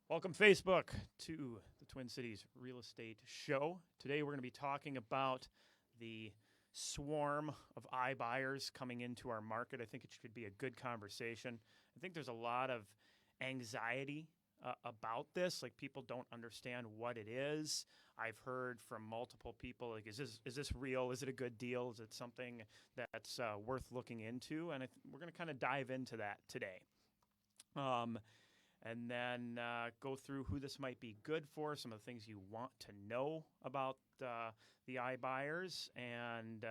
Welcome, Facebook, to the Twin Cities Real Estate Show. Today we're going to be talking about the swarm of iBuyers coming into our market. I think it should be a good conversation. I think there's a lot of anxiety about this. Like, people don't understand what it is. I've heard from multiple people, like, is this real? Is it a good deal? Is it something that's worth looking into? And we're going to kind of dive into that today. And then go through who this might be good for, some of the things you want to know about the iBuyers. And,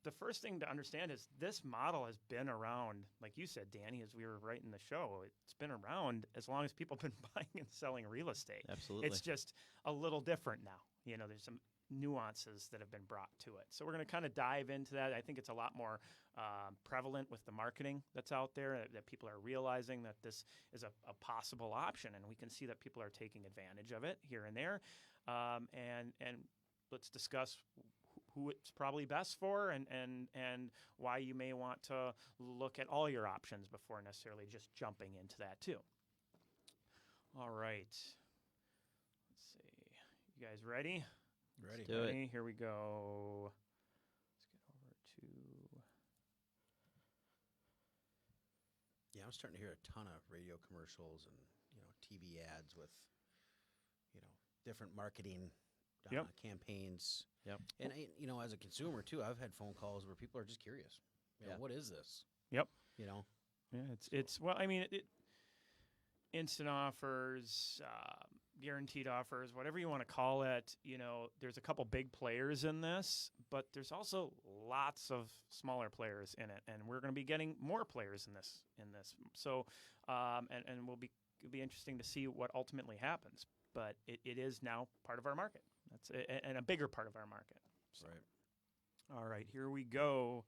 the first thing to understand is this model has been around, like you said, Danny, as we were writing the show. It's been around as long as people have been buying and selling real estate. Absolutely. It's just a little different now. There's some nuances that have been brought to it. So we're going to kind of dive into that. I think it's a lot more prevalent with the marketing that's out there, that people are realizing that this is a possible option, and we can see that people are taking advantage of it here and there. And let's discuss who it's probably best for, and why you may want to look at all your options before necessarily just jumping into that too. All right. Let's see. You guys ready? Ready. Do it. Here we go. Let's get over to... Yeah, I'm starting to hear a ton of radio commercials and, TV ads with, different marketing campaigns. Yep. And, as a consumer, too, I've had phone calls where people are just curious. What is this? Yep. Yeah, it's well, I mean, instant offers, guaranteed offers, whatever you want to call it. There's a couple big players in this, but there's also lots of smaller players in it, and we're going to be getting more players in this. So, and it'll be interesting to see what ultimately happens. But it is now part of our market. And a bigger part of our market. So. Right. All right, here we go.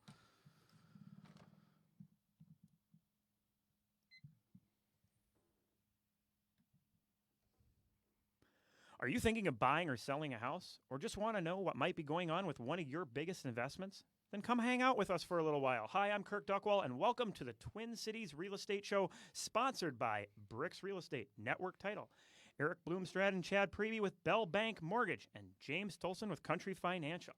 Are you thinking of buying or selling a house, or just want to know what might be going on with one of your biggest investments? Then come hang out with us for a little while. Hi, I'm Kirk Duckwall, and welcome to the Twin Cities Real Estate Show, sponsored by Bricks Real Estate, Network Title, Eric Bloomstrad and Chad Preby with Bell Bank Mortgage, and James Tolson with Country Financial.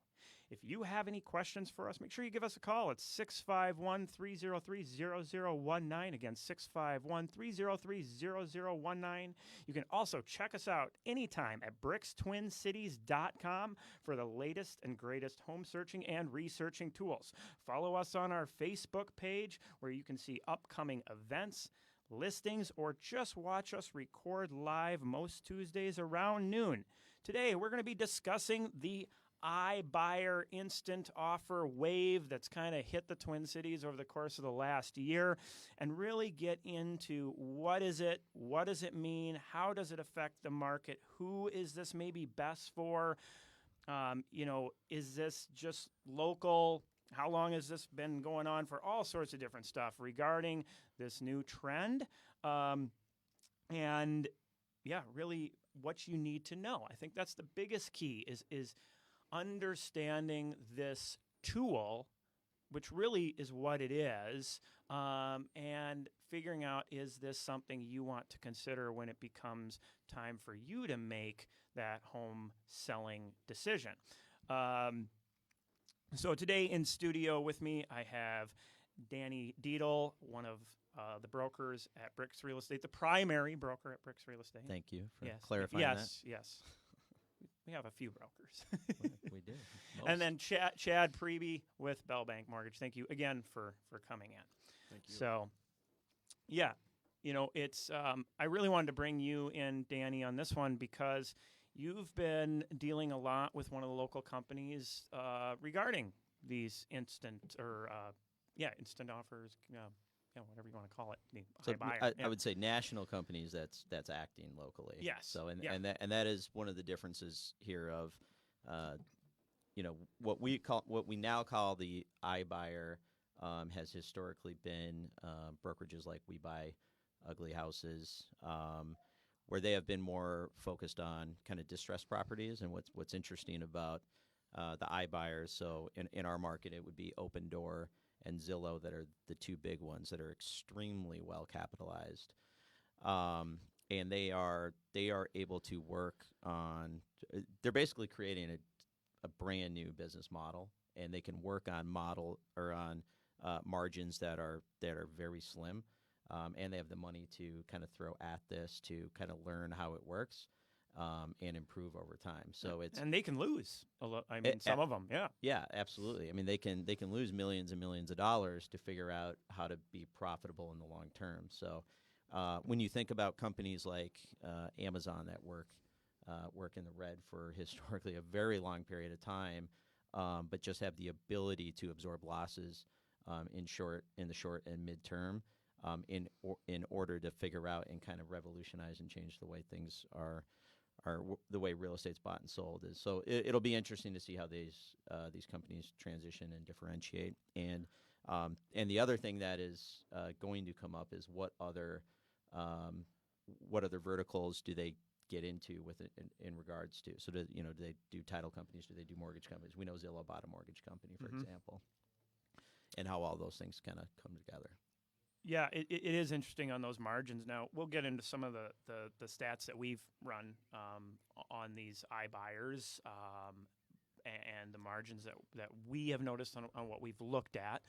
If you have any questions for us, make sure you give us a call. It's 651-303-0019. Again, 651-303-0019. You can also check us out anytime at brickstwincities.com for the latest and greatest home searching and researching tools. Follow us on our Facebook page, where you can see upcoming events, listings, or just watch us record live most Tuesdays around noon. Today, we're going to be discussing the iBuyer instant offer wave that's kind of hit the Twin Cities over the course of the last year, and really get into what is it, what does it mean, how does it affect the market, who is this maybe best for, is this just local, how long has this been going on, for all sorts of different stuff regarding this new trend, and really what you need to know. I think that's the biggest key is understanding this tool, which really is what it is, and figuring out, is this something you want to consider when it becomes time for you to make that home selling decision. So today in studio with me, I have Danny Dietl, one of the brokers at Bricks Real Estate, the primary broker at Bricks Real Estate. Thank you for clarifying that. Yes. We have a few brokers. We do. Most. And then Chad Preby with Bell Bank Mortgage. Thank you again for coming in. Thank you. So, it's I really wanted to bring you in, Danny, on this one, because you've been dealing a lot with one of the local companies regarding these instant offers, whatever you want to call it. So I would say national companies that's acting locally. Yes. So and that is one of the differences here of, what we now call the iBuyer has historically been brokerages like We Buy Ugly Houses, where they have been more focused on kind of distressed properties. And what's interesting about the iBuyers, so in our market, it would be Open Door and Zillow that are the two big ones that are extremely well capitalized. and they are able to work on. They're basically creating a brand new business model, and they can work on margins that are very slim, and they have the money to kind of throw at this to kind of learn how it works. And improve over time. So and they can lose a lot. I mean, some of them, yeah. Yeah, absolutely. I mean, they can lose millions and millions of dollars to figure out how to be profitable in the long term. So when you think about companies like Amazon that work in the red for historically a very long period of time, but just have the ability to absorb losses in the short and midterm, in order to figure out and kind of revolutionize and change the way things are the way real estate's bought and sold is. So it'll be interesting to see how these companies transition and differentiate. And the other thing that is going to come up is what other verticals do they get into with it in regards to? So do they do title companies? Do they do mortgage companies? We know Zillow bought a mortgage company, for example, and how all those things kind of come together. Yeah, it is interesting on those margins. Now, we'll get into some of the stats that we've run on these iBuyers and the margins that we have noticed on what we've looked at.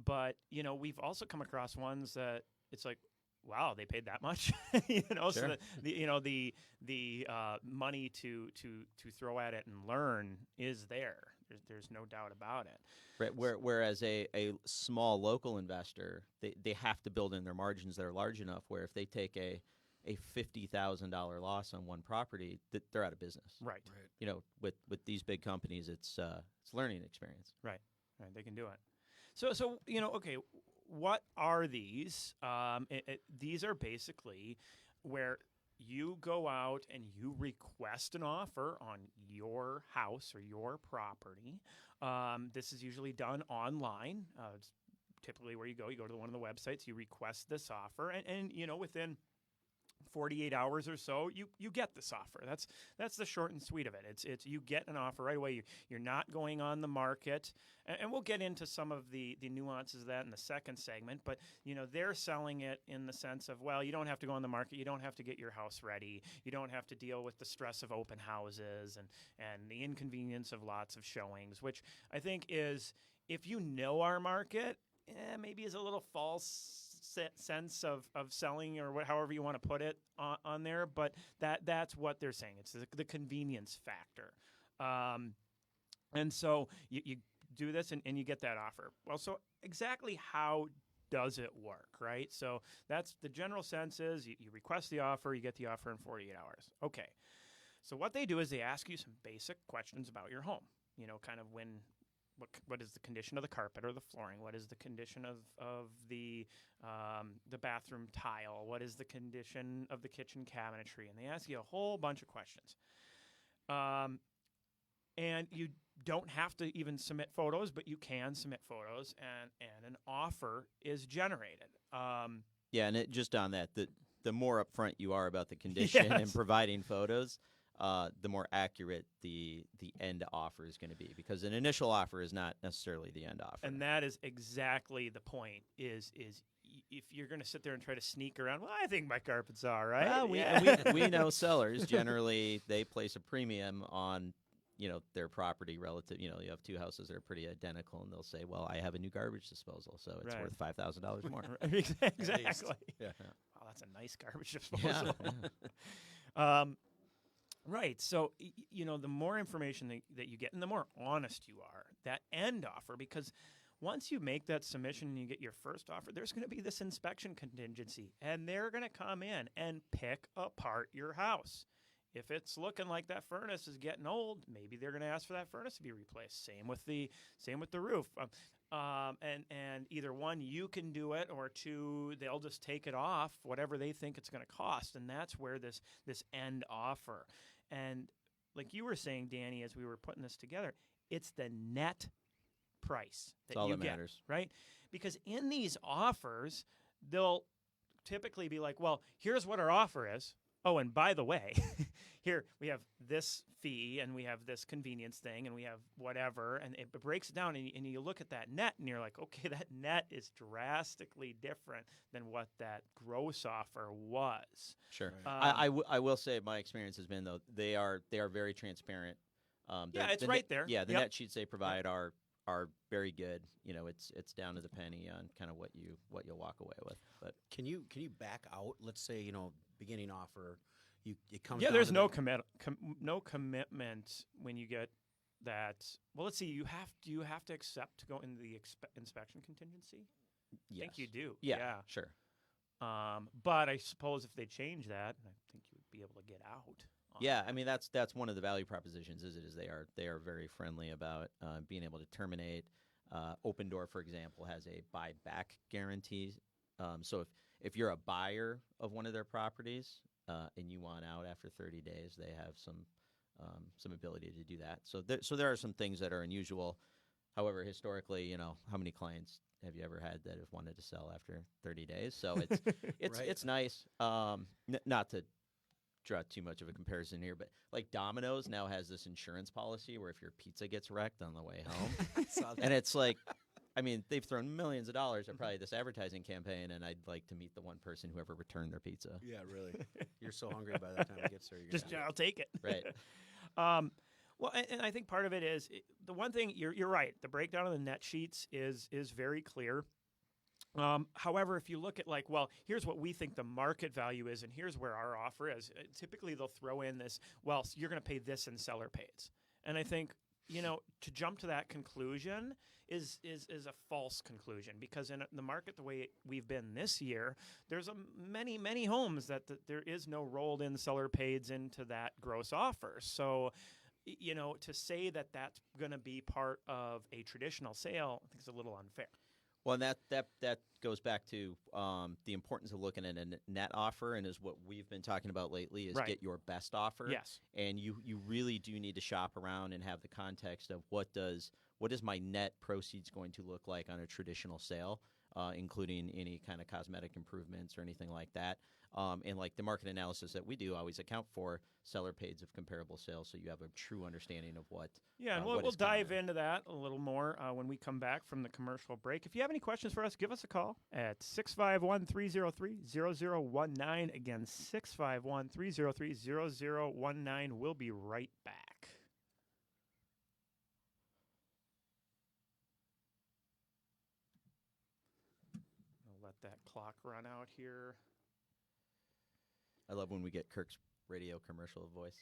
But, we've also come across ones that it's like, wow, they paid that much, Sure. So the money to throw at it and learn is there. There's no doubt about it. Right. Whereas a small local investor, they have to build in their margins that are large enough where if they take a $50,000 loss on one property, they're out of business. Right. With these big companies, it's learning experience. Right. They can do it. So okay, what are these? These are basically where you go out and you request an offer on your house or your property. This is usually done online. It's typically where you go to one of the websites, you request this offer, and within 48 hours or so, you get this offer. That's the short and sweet of it. It's you get an offer right away. You're not going on the market, and we'll get into some of the nuances of that in the second segment. But they're selling it in the sense of, well, you don't have to go on the market. You don't have to get your house ready. You don't have to deal with the stress of open houses and the inconvenience of lots of showings, which I think is, if you know our market, maybe is a little false sense of selling, or however you want to put it on there, but that's what they're saying. It's the convenience factor. And so you do this and you get that offer. Well, so exactly how does it work, right? So that's the general sense is you request the offer, you get the offer in 48 hours. Okay. So what they do is they ask you some basic questions about your home, kind of what is the condition of the carpet or the flooring? What is the condition of the bathroom tile? What is the condition of the kitchen cabinetry? And they ask you a whole bunch of questions. And you don't have to even submit photos, but you can submit photos, and an offer is generated. Yeah, and just on that, the more upfront you are about the condition and providing photos, the more accurate the end offer is going to be, because an initial offer is not necessarily the end offer. And that is exactly the point. Is if you're going to sit there and try to sneak around, well, I think my carpet's all right. Well, we know sellers generally they place a premium on their property relative. You have two houses that are pretty identical, and they'll say, well, I have a new garbage disposal, so it's worth $5,000 more. Exactly. Yeah. Wow, that's a nice garbage disposal. Yeah. Right. So, the more information that you get and the more honest you are, that end offer, because once you make that submission and you get your first offer, there's going to be this inspection contingency, and they're going to come in and pick apart your house. If it's looking like that furnace is getting old, maybe they're going to ask for that furnace to be replaced. Same with the roof. And either one, you can do it, or two, they'll just take it off, whatever they think it's going to cost. And that's where this end offer. And like you were saying, Danny, as we were putting this together, it's the net price that you get, matters, right? Because in these offers, they'll typically be like, well, here's what our offer is. Oh, and by the way, here we have this fee and we have this convenience thing and we have whatever, and it breaks it down, and you look at that net and you're like, okay, that net is drastically different than what that gross offer was. Sure. Right. I will say my experience has been, though, they are very transparent. Yeah, it's the right net, there. Yeah, the Yep. net sheets they provide are very good. It's down to the penny on kind of what you'll walk away with. But Can you back out? Let's say beginning offer, it comes. Yeah, down there's to no the- no commitment when you get that. Well, let's see. Do you have to accept to go into the inspection contingency? I yes. think you do. Yeah, sure. But I suppose if they change that, I think you would be able to get out. on Yeah, that. I mean that's one of the value propositions. Is they are very friendly about being able to terminate. Open Door, for example, has a buyback guarantee. So if you're a buyer of one of their properties and you want out after 30 days, they have some ability to do that. So there are some things that are unusual. However, historically, how many clients have you ever had that have wanted to sell after 30 days? So it's Right. it's nice. Not to draw too much of a comparison here, but like Domino's now has this insurance policy where if your pizza gets wrecked on the way home, Saw that. and it's like, I mean, they've thrown millions of dollars at probably this advertising campaign, and I'd like to meet the one person who ever returned their pizza. Yeah, really. You're so hungry by the time it gets there. You're Just gonna- I'll take it. Right. Well, and I think part of it is the one thing you're right. The breakdown of the net sheets is very clear. However, if you look at here's what we think the market value is, and here's where our offer is. Typically, they'll throw in this. Well, so you're going to pay this in seller pays, and I think to jump to that conclusion is a false conclusion, because in the market the way we've been this year, there's many homes that there is no rolled in seller pays into that gross offer. So, to say that that's going to be part of a traditional sale, I think is a little unfair. Well, and that goes back to the importance of looking at a net offer, and is what we've been talking about lately is Right. get your best offer. Yes. And you really do need to shop around and have the context of what is my net proceeds going to look like on a traditional sale, including any kind of cosmetic improvements or anything like that. And like the market analysis that we do always account for seller pays of comparable sales, so you have a true understanding of what. Yeah, and what we'll is common. dive into that a little more when we come back from the commercial break. If you have any questions for us, give us a call at 651-303-0019. Again, 651-303-0019. We'll be right back. I'll let that clock run out here. I love when we get Kirk's radio commercial voice.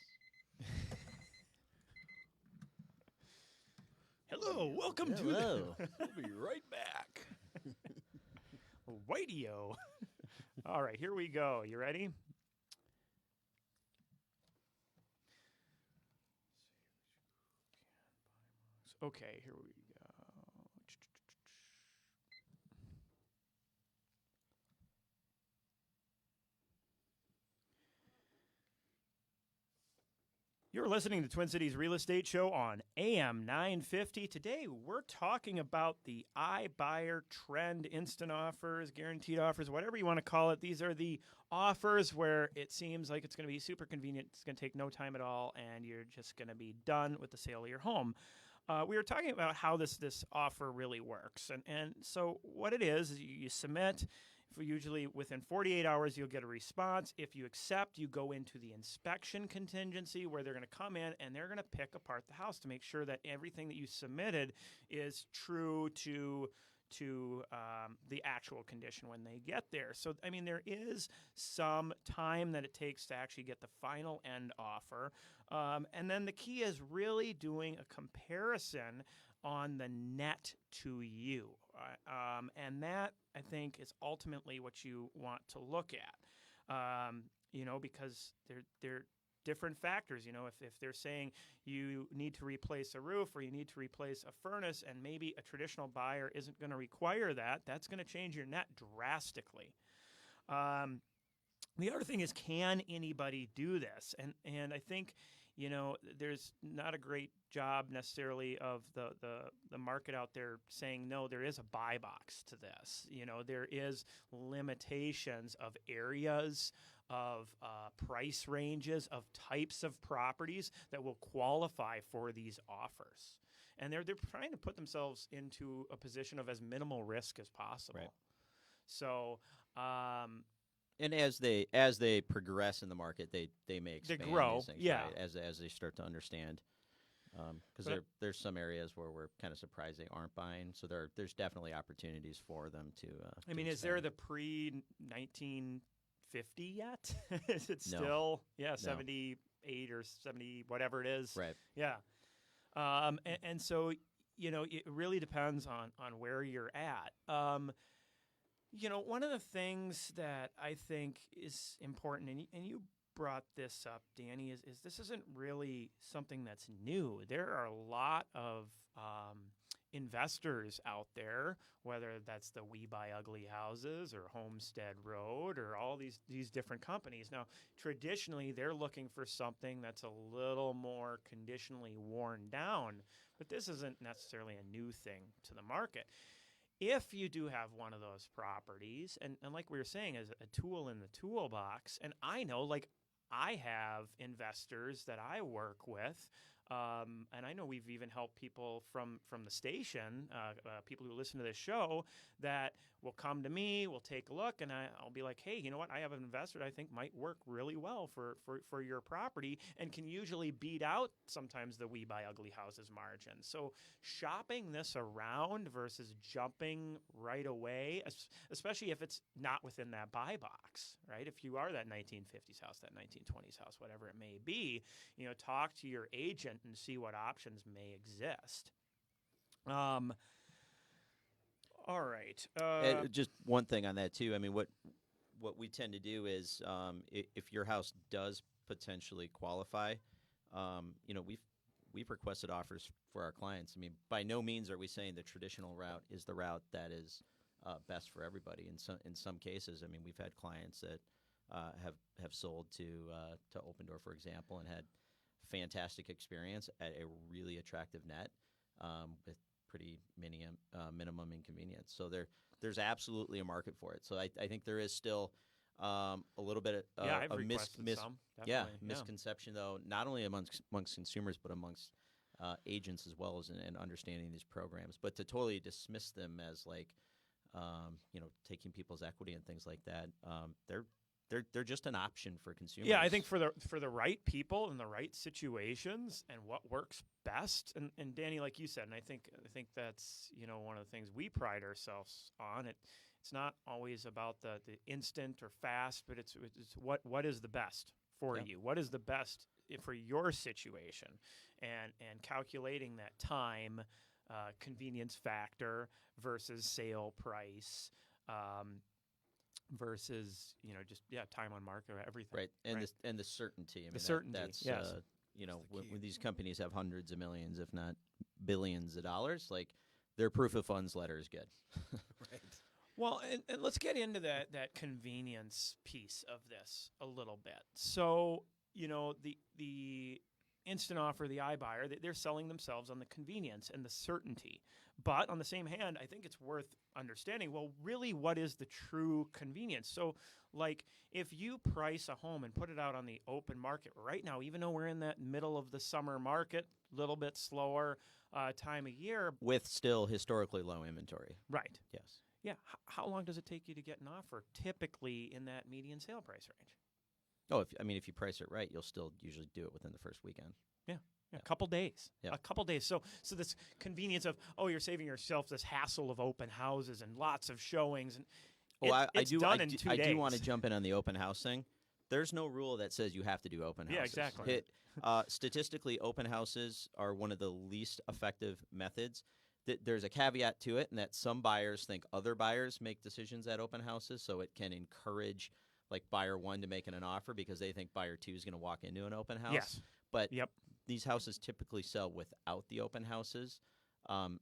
Hello, welcome Hello. to We'll be right back. Whitey-o. All right, here we go. You ready? Okay, here we go. You're listening to Twin Cities Real Estate Show on AM 950. Today, we're talking about the iBuyer trend, instant offers, guaranteed offers, whatever you want to call it. These are the offers where it seems like it's going to be super convenient. It's going to take no time at all, and you're just going to be done with the sale of your home. We were talking about how this offer really works. And so what it is you submit. Usually within 48 hours, you'll get a response. If you accept, you go into the inspection contingency where they're going to come in and they're going to pick apart the house to make sure that everything that you submitted is true to the actual condition when they get there. So, I mean, there is some time that it takes to actually get the final end offer. And then the key is really doing a comparison on the net to you. And that, I think, is ultimately what you want to look at, because they're different factors. If they're saying you need to replace a roof or you need to replace a furnace, and maybe a traditional buyer isn't going to require that, that's going to change your net drastically. The other thing is, can anybody do this? And I think, there's not a great job necessarily of the market out there saying, no, there is a buy box to this. There is limitations of areas of price ranges, of types of properties that will qualify for these offers. And they're trying to put themselves into a position of as minimal risk as possible. Right. So, and as they progress in the market, they may expand grow, these things, yeah. right, as they start to understand. Because there's some areas where we're kind of surprised they aren't buying, so there's definitely opportunities for them to. I mean, is there the pre-1950 yet? Is it No. still No. 78 or 70 whatever it is? Right. Yeah. And so it really depends on where you're at. One of the things that I think is important, and you brought this up, Danny, is this isn't really something that's new. There are a lot of investors out there, whether that's the We Buy Ugly Houses or Homestead Road or all these different companies. Now, traditionally, they're looking for something that's a little more conditionally worn down, but this isn't necessarily a new thing to the market. If you do have one of those properties, and like we were saying, as a tool in the toolbox, and I know, like, I have investors that I work with, and I know we've even helped people from the station, people who listen to this show, that will come to me, will take a look, and I'll be like, hey, you know what? I have an investor that I think might work really well for your property and can usually beat out sometimes the We Buy Ugly Houses margin. So shopping this around versus jumping right away, especially if it's not within that buy box, right? If you are that 1950s house, that 1920s house, whatever it may be, talk to your agent and see what options may exist. All right. Just one thing on that too. I mean, what we tend to do is, if your house does potentially qualify, we've requested offers for our clients. I mean, by no means are we saying the traditional route is the route that is best for everybody. In some cases, I mean, we've had clients that have sold to Open Door, for example, and had fantastic experience at a really attractive net with pretty minimum inconvenience. So there's absolutely a market for it. So I think there is still a little bit I've of requested some. misconception, though, not only amongst consumers, but amongst agents as well, as in understanding these programs. But to totally dismiss them as like, taking people's equity and things like that, they're just an option for consumers. Yeah, I think for the right people in the right situations and what works best. And Danny, like you said, and I think that's one of the things we pride ourselves on. It's not always about the instant or fast, but it's what is the best for you. What is the best for your situation, and calculating that time, convenience factor versus sale price. Versus just time on market, everything, right, and the certainty. I mean, the certainty. That's yes. When these companies have hundreds of millions, if not billions of dollars, like their proof of funds letter is good. Right. Well, and let's get into that convenience piece of this a little bit. So the instant offer, the iBuyer, they're selling themselves on the convenience and the certainty. But on the same hand, I think it's worth understanding, well, really, what is the true convenience? So, like, if you price a home and put it out on the open market right now, even though we're in that middle of the summer market, a little bit slower time of year. With still historically low inventory. Right. Yes. Yeah. How long does it take you to get an offer, typically in that median sale price range? Oh, if you price it right, you'll still usually do it within the first weekend. Yeah. A couple days. Yeah. A couple days. So this convenience of, you're saving yourself this hassle of open houses and lots of showings, and it's done in 2 days. I do want to jump in on the open house thing. There's no rule that says you have to do open houses. Yeah, exactly. Statistically, open houses are one of the least effective methods. There's a caveat to it, in that some buyers think other buyers make decisions at open houses, so it can encourage like buyer one to make an offer because they think buyer two is going to walk into an open house. Yes. But these houses typically sell without the open houses.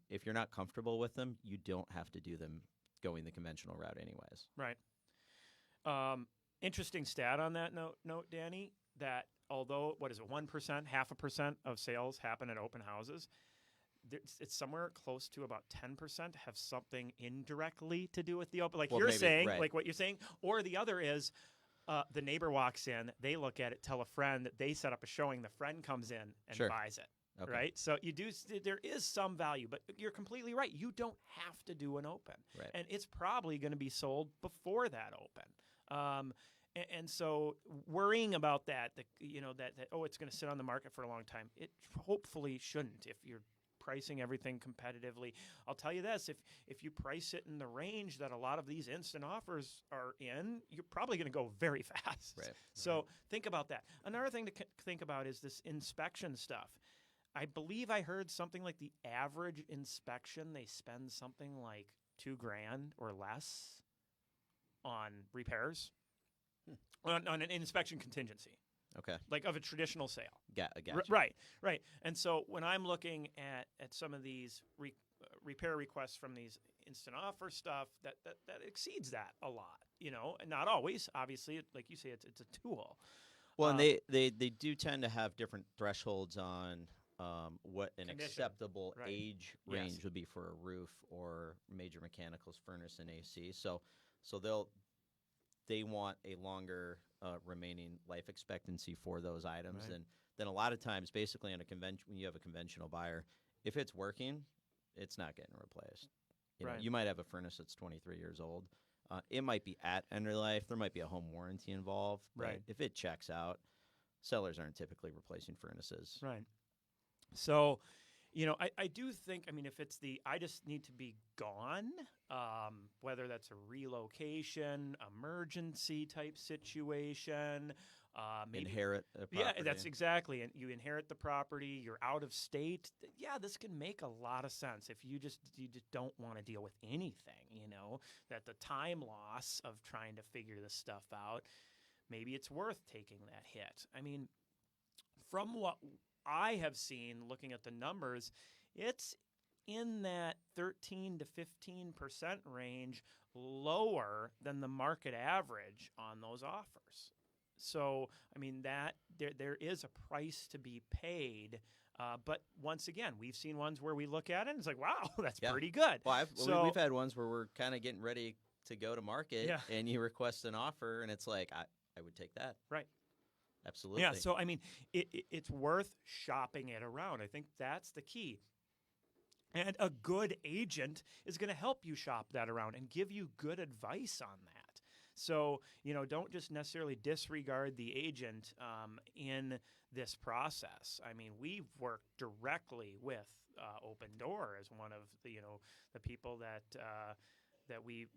If you're not comfortable with them, you don't have to do them going the conventional route anyways. Right. Interesting stat on that note, Danny, that although, 1%, 0.5% of sales happen at open houses, it's somewhere close to about 10% have something indirectly to do with the open. Like you're saying, right. like what you're saying. Or the other is, The neighbor walks in, they look at it, tell a friend, they set up a showing, the friend comes in and Sure. buys it. Okay. Right? So there is some value, but you're completely right. You don't have to do an open. Right. And it's probably going to be sold before that open. And so worrying about that, that it's going to sit on the market for a long time, it hopefully shouldn't if you're pricing everything competitively. I'll tell you this, if you price it in the range that a lot of these instant offers are in, you're probably going to go very fast. Right. So think about that. Another thing to think about is this inspection stuff. I believe I heard something like the average inspection, they spend something like $2,000 or less on repairs, on an inspection contingency. Okay. Like of a traditional sale. Gotcha. Right. And so when I'm looking at some of these repair requests from these instant offer stuff, that exceeds that a lot, and not always, obviously, like you say, it's a tool. Well, and they do tend to have different thresholds on what an Condition. Acceptable Right. age Yes. range would be for a roof or major mechanicals, furnace, and AC. So they want a longer remaining life expectancy for those items. Right. And then a lot of times, basically, on when you have a conventional buyer, if it's working, it's not getting replaced. Right. You might have a furnace that's 23 years old. It might be at end of life. There might be a home warranty involved. But Right. if it checks out, sellers aren't typically replacing furnaces. Right. So, I do think, if it's I just need to be gone, whether that's a relocation, emergency type situation, maybe. Inherit a property. Yeah, that's exactly. And you inherit the property, you're out of state. Yeah, this can make a lot of sense if you just don't want to deal with anything, that the time loss of trying to figure this stuff out, maybe it's worth taking that hit. From what I have seen looking at the numbers, it's in that 13 to 15% range lower than the market average on those offers. So, that there is a price to be paid. But once again, we've seen ones where we look at it and it's like, wow, that's pretty good. Well, So- we've had ones where we're kind of getting ready to go to market, Yeah. and you request an offer, and it's like, I would take that. Right. Absolutely. Yeah, so it's worth shopping it around. I think that's the key. And a good agent is going to help you shop that around and give you good advice on that. So, don't just necessarily disregard the agent in this process. We've worked directly with Open Door as one of the people that we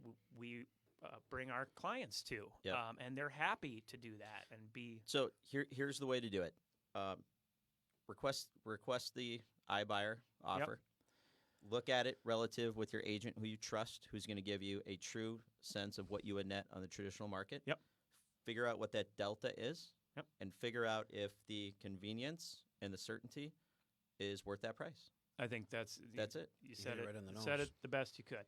bring our clients to, Yep. and they're happy to do that and be. So here's the way to do it. Request the iBuyer offer. Look at it relative with your agent who you trust, who's going to give you a true sense of what you would net on the traditional market. Yep. Figure out what that delta is. Yep. And figure out if the convenience and the certainty is worth that price. I think that's it. You said hit it it right on the said nose. it the best you could.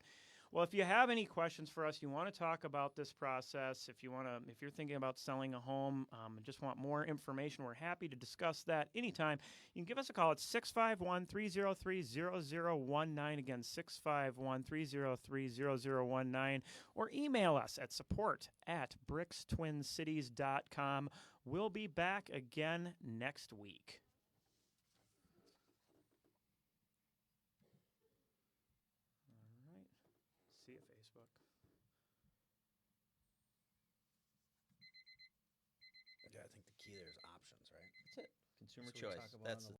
Well, if you have any questions for us, you want to talk about this process, if you're thinking about selling a home and just want more information, we're happy to discuss that anytime. You can give us a call at 651-303-0019. Again, 651-303-0019. Or email us at support@brickstwincities.com. We'll be back again next week. See you, Facebook. Yeah, I think the key there is options, right? That's it. Consumer That's what we choice. talk about That's on the